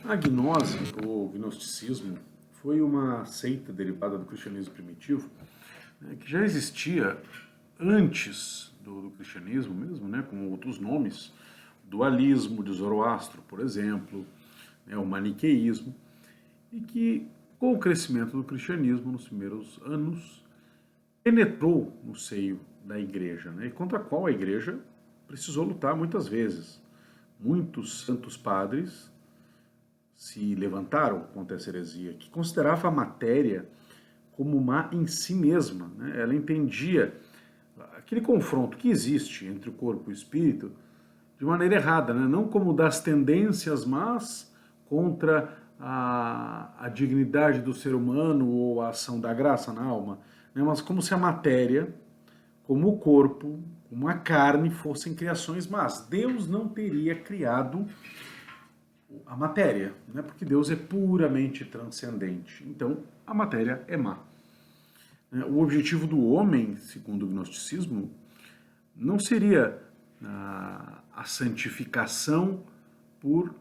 A gnose, ou gnosticismo, foi uma seita derivada do cristianismo primitivo, né, que já existia antes do cristianismo mesmo, né, com outros nomes, dualismo de Zoroastro, por exemplo, né, o maniqueísmo, e que, com o crescimento do cristianismo nos primeiros anos, penetrou no seio da igreja, né, e contra a qual a igreja precisou lutar muitas vezes. Muitos santos padres se levantaram contra essa heresia, que considerava a matéria como má em si mesma, né? Ela entendia aquele confronto que existe entre o corpo e o espírito de maneira errada, né? Não como das tendências más contra a dignidade do ser humano ou a ação da graça na alma, né? Mas como se a matéria, como o corpo, como a carne fossem criações más. Deus não teria criado a matéria, né? Porque Deus é puramente transcendente. Então, a matéria é má. O objetivo do homem, segundo o gnosticismo, não seria a santificação por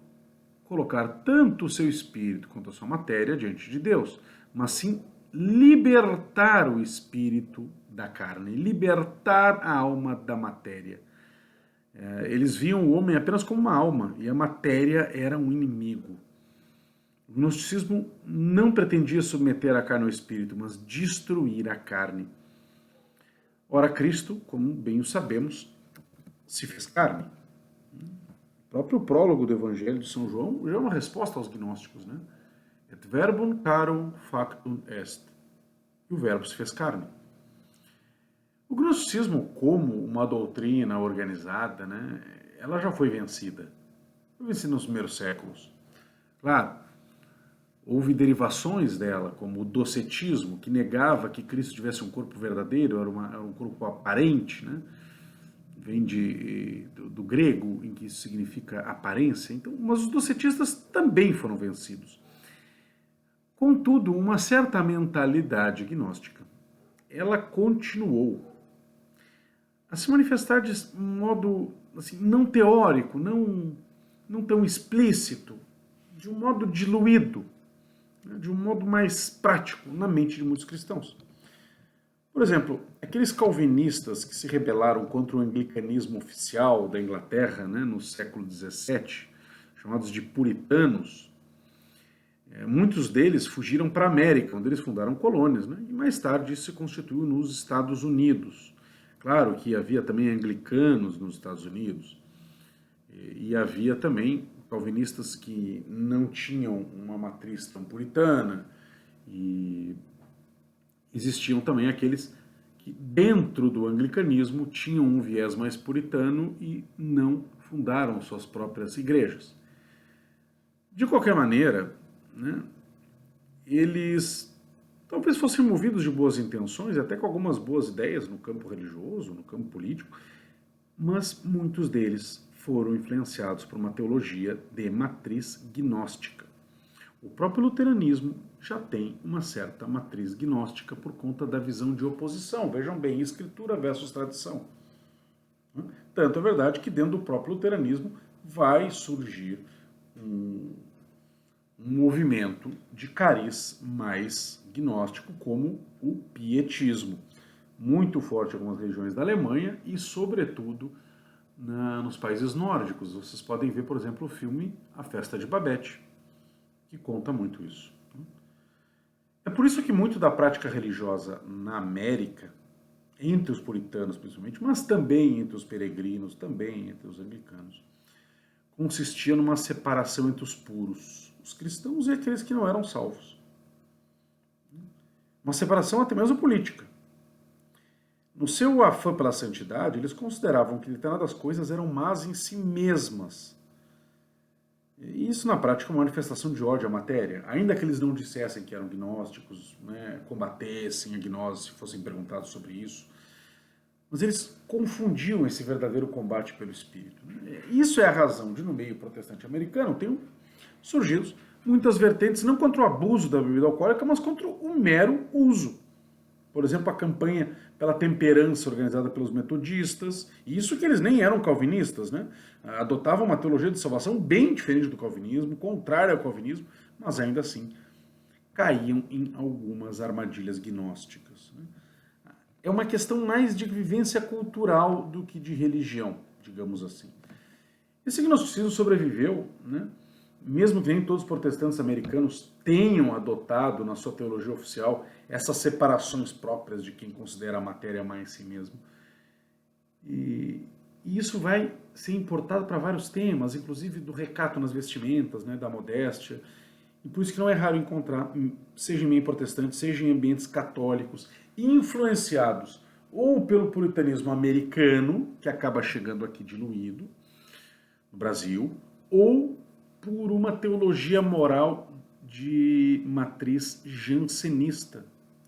colocar tanto o seu espírito quanto a sua matéria diante de Deus, mas sim libertar o espírito da carne, libertar a alma da matéria. Eles viam o homem apenas como uma alma e a matéria era um inimigo. O gnosticismo não pretendia submeter a carne ao espírito, mas destruir a carne. Ora, Cristo, como bem o sabemos, se fez carne. O próprio prólogo do Evangelho de São João já é uma resposta aos gnósticos, né? Et verbum caro factum est. E o verbo se fez carne. O gnosticismo, como uma doutrina organizada, né, ela já foi vencida. Foi vencida nos primeiros séculos. Claro, houve derivações dela, como o docetismo, que negava que Cristo tivesse um corpo verdadeiro, era um corpo aparente, né? Vem do grego, em que isso significa aparência. Então, mas os docetistas também foram vencidos. Contudo, uma certa mentalidade gnóstica, ela continuou a se manifestar de um modo assim, não teórico, não tão explícito, de um modo diluído, de um modo mais prático na mente de muitos cristãos. Por exemplo, aqueles calvinistas que se rebelaram contra o anglicanismo oficial da Inglaterra, né, no século XVII, chamados de puritanos, muitos deles fugiram para a América, onde eles fundaram colônias, né, e mais tarde isso se constituiu nos Estados Unidos. Claro que havia também anglicanos nos Estados Unidos, e havia também calvinistas que não tinham uma matriz tão puritana, e existiam também aqueles que dentro do anglicanismo tinham um viés mais puritano e não fundaram suas próprias igrejas. De qualquer maneira, né, eles talvez fossem movidos de boas intenções, até com algumas boas ideias no campo religioso, no campo político, mas muitos deles foram influenciados por uma teologia de matriz gnóstica. O próprio luteranismo já tem uma certa matriz gnóstica por conta da visão de oposição. Vejam bem, escritura versus tradição. Tanto é verdade que dentro do próprio luteranismo vai surgir um movimento de cariz mais gnóstico, como o pietismo, muito forte em algumas regiões da Alemanha e, sobretudo, nos países nórdicos. Vocês podem ver, por exemplo, o filme A Festa de Babette, que conta muito isso. É por isso que muito da prática religiosa na América, entre os puritanos principalmente, mas também entre os peregrinos, também entre os anglicanos, consistia numa separação entre os puros, os cristãos e aqueles que não eram salvos. Uma separação até mesmo política. No seu afã pela santidade, eles consideravam que determinadas coisas eram más em si mesmas. E isso, na prática, é uma manifestação de ódio à matéria. Ainda que eles não dissessem que eram gnósticos, né, combatessem a gnose se fossem perguntados sobre isso, mas eles confundiam esse verdadeiro combate pelo espírito. Isso é a razão de, no meio protestante americano, tenham surgido muitas vertentes, não contra o abuso da bebida alcoólica, mas contra o mero uso. Por exemplo, a campanha pela temperança organizada pelos metodistas, e isso que eles nem eram calvinistas, né? Adotavam uma teologia de salvação bem diferente do calvinismo, contrária ao calvinismo, mas ainda assim caíam em algumas armadilhas gnósticas. É uma questão mais de vivência cultural do que de religião, digamos assim. Esse gnosticismo sobreviveu, né? Mesmo que nem todos os protestantes americanos tenham adotado na sua teologia oficial essas separações próprias de quem considera a matéria mãe em si mesmo. E isso vai ser importado para vários temas, inclusive do recato nas vestimentas, né, da modéstia. E por isso que não é raro encontrar, seja em meio protestante, seja em ambientes católicos, influenciados ou pelo puritanismo americano, que acaba chegando aqui diluído no Brasil, ou por uma teologia moral de matriz jansenista.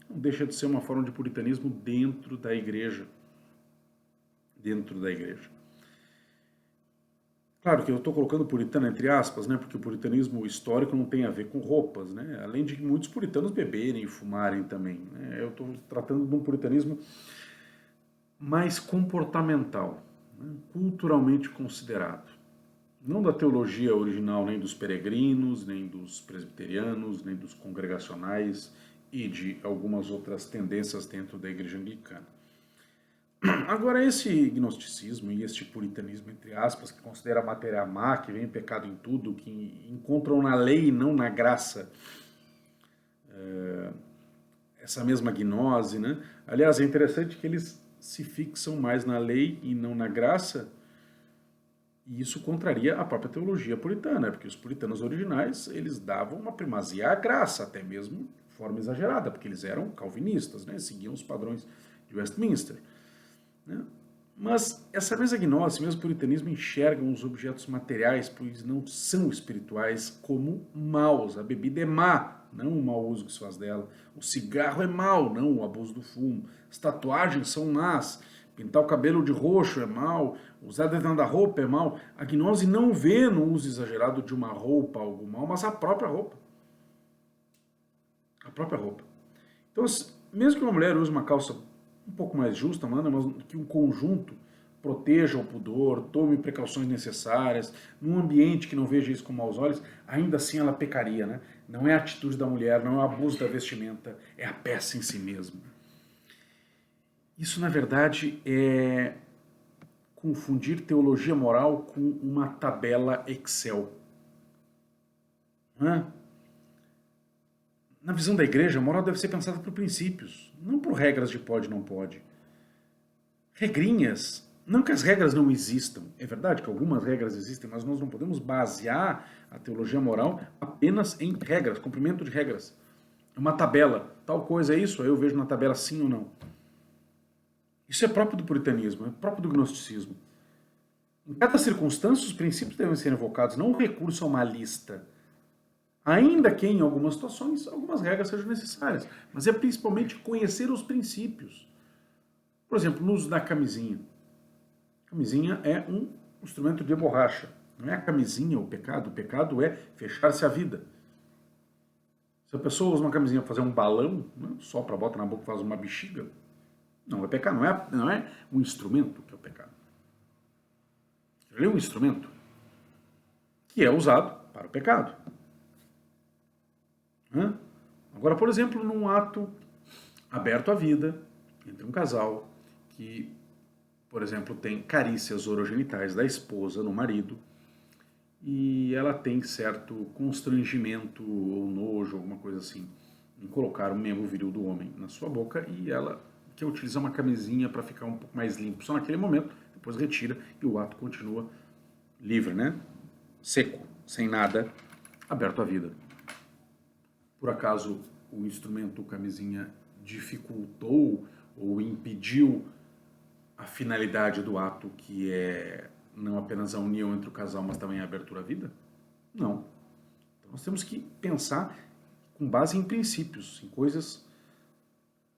Não deixa de ser uma forma de puritanismo dentro da igreja. Dentro da igreja. Claro que eu estou colocando puritano entre aspas, né, porque o puritanismo histórico não tem a ver com roupas, né, além de muitos puritanos beberem e fumarem também. Né, eu estou tratando de um puritanismo mais comportamental, né, culturalmente considerado. Não da teologia original nem dos peregrinos, nem dos presbiterianos, nem dos congregacionais e de algumas outras tendências dentro da igreja anglicana. Agora, esse gnosticismo e este puritanismo, entre aspas, que considera a matéria má, que vem pecado em tudo, que encontram na lei e não na graça, essa mesma gnose, né? Aliás, é interessante que eles se fixam mais na lei e não na graça, e isso contraria a própria teologia puritana, porque os puritanos originais, eles davam uma primazia à graça, até mesmo de forma exagerada, porque eles eram calvinistas, né? Seguiam os padrões de Westminster. Né? Mas essa mesma gnose, mesmo puritanismo, enxergam os objetos materiais, pois não são espirituais, como maus. A bebida é má, não o mau uso que se faz dela. O cigarro é mau, não o abuso do fumo. As tatuagens são más. Pintar o cabelo de roxo é mal, usar dentro da roupa é mal. A gnose não vê no uso exagerado de uma roupa algo mal, mas a própria roupa. A própria roupa. Então, mesmo que uma mulher use uma calça um pouco mais justa, mas que um conjunto proteja o pudor, tome precauções necessárias, num ambiente que não veja isso com maus olhos, ainda assim ela pecaria, né? Não é a atitude da mulher, não é o abuso da vestimenta, é a peça em si mesmo. Isso, na verdade, é confundir teologia moral com uma tabela Excel. Na visão da igreja, a moral deve ser pensada por princípios, não por regras de pode e não pode. Regrinhas, não que as regras não existam, é verdade que algumas regras existem, mas nós não podemos basear a teologia moral apenas em regras, cumprimento de regras. Uma tabela, tal coisa é isso, aí eu vejo na tabela sim ou não. Isso é próprio do puritanismo, é próprio do gnosticismo. Em cada circunstância, os princípios devem ser invocados, não um recurso a uma lista. Ainda que em algumas situações, algumas regras sejam necessárias, mas é principalmente conhecer os princípios. Por exemplo, no uso da camisinha. A camisinha é um instrumento de borracha. Não é a camisinha o pecado é fechar-se à vida. Se a pessoa usa uma camisinha para fazer um balão, né, sopra, bota na boca e faz uma bexiga, não é pecado, não é um instrumento que é o pecado. Ele é um instrumento que é usado para o pecado. Agora, por exemplo, num ato aberto à vida, entre um casal que, por exemplo, tem carícias orogenitais da esposa no marido e ela tem certo constrangimento ou nojo, alguma coisa assim, em colocar o membro viril do homem na sua boca e ela quer utilizar uma camisinha para ficar um pouco mais limpo só naquele momento, depois retira e o ato continua livre, né? Seco, sem nada, aberto à vida. Por acaso o instrumento camisinha dificultou ou impediu a finalidade do ato, que é não apenas a união entre o casal, mas também a abertura à vida? Não. Então nós temos que pensar com base em princípios, em coisas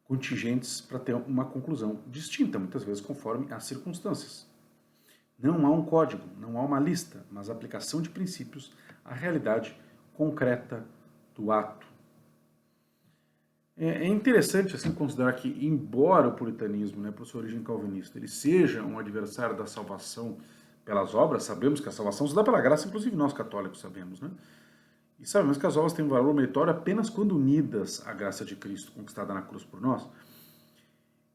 contingentes para ter uma conclusão distinta, muitas vezes conforme as circunstâncias. Não há um código, não há uma lista, mas a aplicação de princípios à realidade concreta do ato. É interessante assim considerar que, embora o puritanismo, né, por sua origem calvinista, ele seja um adversário da salvação pelas obras, sabemos que a salvação se dá pela graça, inclusive nós católicos sabemos, né? E sabemos que as obras têm valor meritório apenas quando unidas à graça de Cristo conquistada na cruz por nós.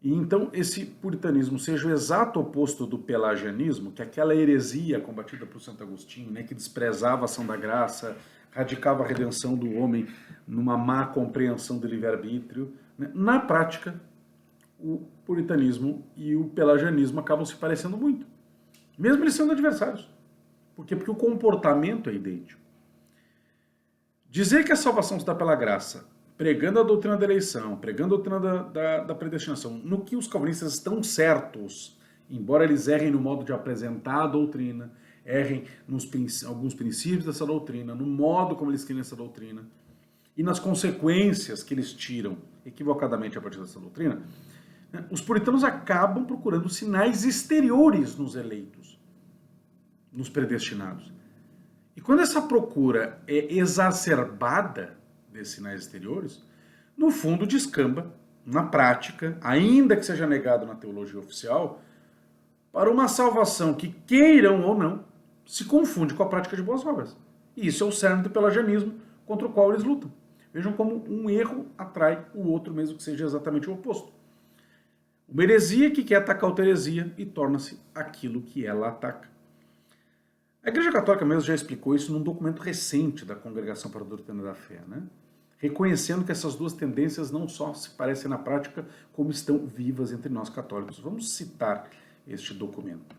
E então esse puritanismo seja o exato oposto do pelagianismo, que é aquela heresia combatida por Santo Agostinho, né, que desprezava a ação da graça, radicava a redenção do homem numa má compreensão do livre-arbítrio. Né? Na prática, o puritanismo e o pelagianismo acabam se parecendo muito, mesmo eles sendo adversários. Por quê? Porque o comportamento é idêntico. Dizer que a salvação se dá pela graça, pregando a doutrina da eleição, pregando a doutrina da predestinação, no que os calvinistas estão certos, embora eles errem no modo de apresentar a doutrina, errem nos alguns princípios dessa doutrina, no modo como eles querem essa doutrina, e nas consequências que eles tiram equivocadamente a partir dessa doutrina, né, os puritanos acabam procurando sinais exteriores nos eleitos, nos predestinados. E quando essa procura é exacerbada desses sinais exteriores, no fundo descamba, na prática, ainda que seja negado na teologia oficial, para uma salvação que, queiram ou não, se confunde com a prática de boas obras. E isso é o cerne do pelagianismo contra o qual eles lutam. Vejam como um erro atrai o outro, mesmo que seja exatamente o oposto. Uma heresia que quer atacar outra heresia e torna-se aquilo que ela ataca. A Igreja Católica mesmo já explicou isso num documento recente da Congregação para a Doutrina da Fé, né? Reconhecendo que essas duas tendências não só se parecem na prática, como estão vivas entre nós católicos. Vamos citar este documento.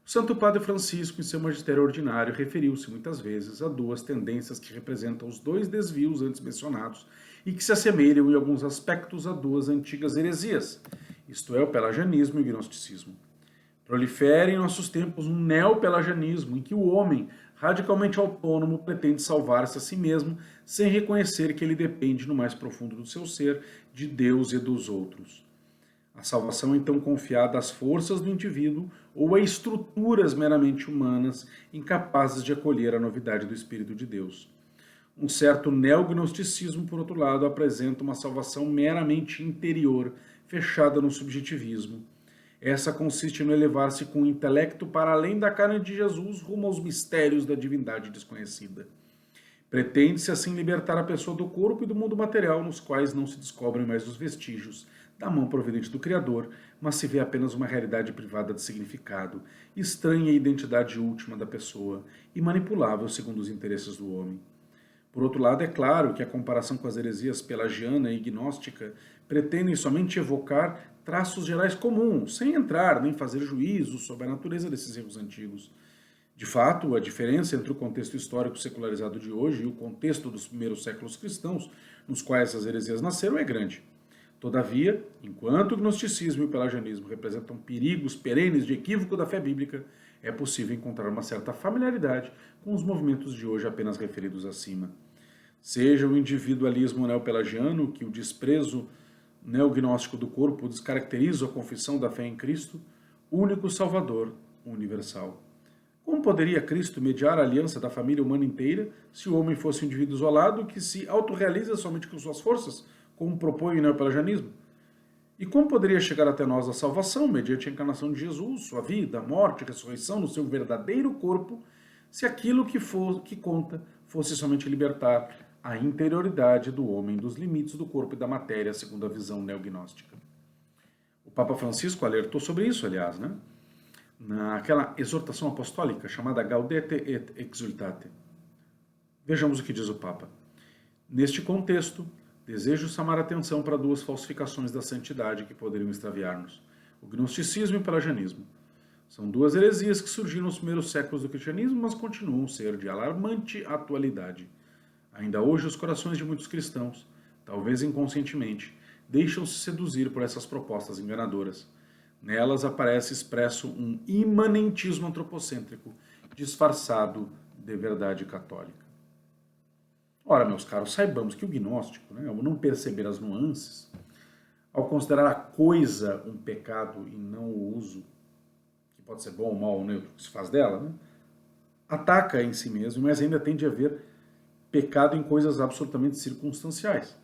O Santo Padre Francisco, em seu magistério ordinário, referiu-se muitas vezes a duas tendências que representam os dois desvios antes mencionados e que se assemelham em alguns aspectos a duas antigas heresias, isto é, o pelagianismo e o gnosticismo. Prolifera em nossos tempos um neopelagianismo em que o homem, radicalmente autônomo, pretende salvar-se a si mesmo sem reconhecer que ele depende no mais profundo do seu ser de Deus e dos outros. A salvação é então confiada às forças do indivíduo ou a estruturas meramente humanas incapazes de acolher a novidade do Espírito de Deus. Um certo neognosticismo, por outro lado, apresenta uma salvação meramente interior, fechada no subjetivismo. Essa consiste no elevar-se com o intelecto para além da carne de Jesus rumo aos mistérios da divindade desconhecida. Pretende-se assim libertar a pessoa do corpo e do mundo material, nos quais não se descobrem mais os vestígios da mão providente do Criador, mas se vê apenas uma realidade privada de significado, estranha à identidade última da pessoa e manipulável segundo os interesses do homem. Por outro lado, é claro que a comparação com as heresias pelagiana e gnóstica pretendem somente evocar traços gerais comuns, sem entrar nem fazer juízos sobre a natureza desses erros antigos. De fato, a diferença entre o contexto histórico secularizado de hoje e o contexto dos primeiros séculos cristãos, nos quais essas heresias nasceram, é grande. Todavia, enquanto o gnosticismo e o pelagianismo representam perigos perenes de equívoco da fé bíblica, é possível encontrar uma certa familiaridade com os movimentos de hoje apenas referidos acima. Seja o individualismo neopelagiano, que o desprezo neognóstico do corpo descaracteriza a confissão da fé em Cristo, único Salvador universal. Como poderia Cristo mediar a aliança da família humana inteira se o homem fosse um indivíduo isolado que se autorrealiza somente com suas forças, como propõe o neopelagianismo? E como poderia chegar até nós a salvação mediante a encarnação de Jesus, sua vida, morte e ressurreição no seu verdadeiro corpo, se aquilo que conta fosse somente libertar a interioridade do homem dos limites do corpo e da matéria, segundo a visão neognóstica? O Papa Francisco alertou sobre isso, aliás, né? Naquela exortação apostólica chamada Gaudete et Exultate. Vejamos o que diz o Papa. Neste contexto, desejo chamar a atenção para duas falsificações da santidade que poderiam extraviar-nos: o gnosticismo e o pelagianismo. São duas heresias que surgiram nos primeiros séculos do cristianismo, mas continuam a ser de alarmante atualidade. Ainda hoje, os corações de muitos cristãos, talvez inconscientemente, deixam-se seduzir por essas propostas enganadoras. Nelas aparece expresso um imanentismo antropocêntrico, disfarçado de verdade católica. Ora, meus caros, saibamos que o gnóstico, né, ao não perceber as nuances, ao considerar a coisa um pecado e não o uso, que pode ser bom ou mal ou neutro, que se faz dela, né, ataca em si mesmo, mas ainda tende a haver pecado em coisas absolutamente circunstanciais.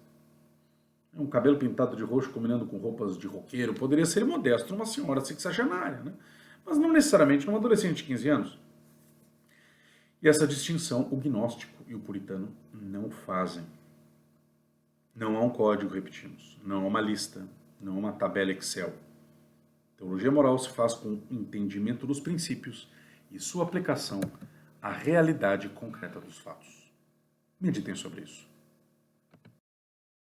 Um cabelo pintado de roxo combinando com roupas de roqueiro poderia ser modesto numa senhora sexagenária, né? Mas não necessariamente numa adolescente de 15 anos. E essa distinção o gnóstico e o puritano não fazem. Não há um código, repetimos, não há uma lista, não há uma tabela Excel. Teologia moral se faz com o entendimento dos princípios e sua aplicação à realidade concreta dos fatos. Meditem sobre isso.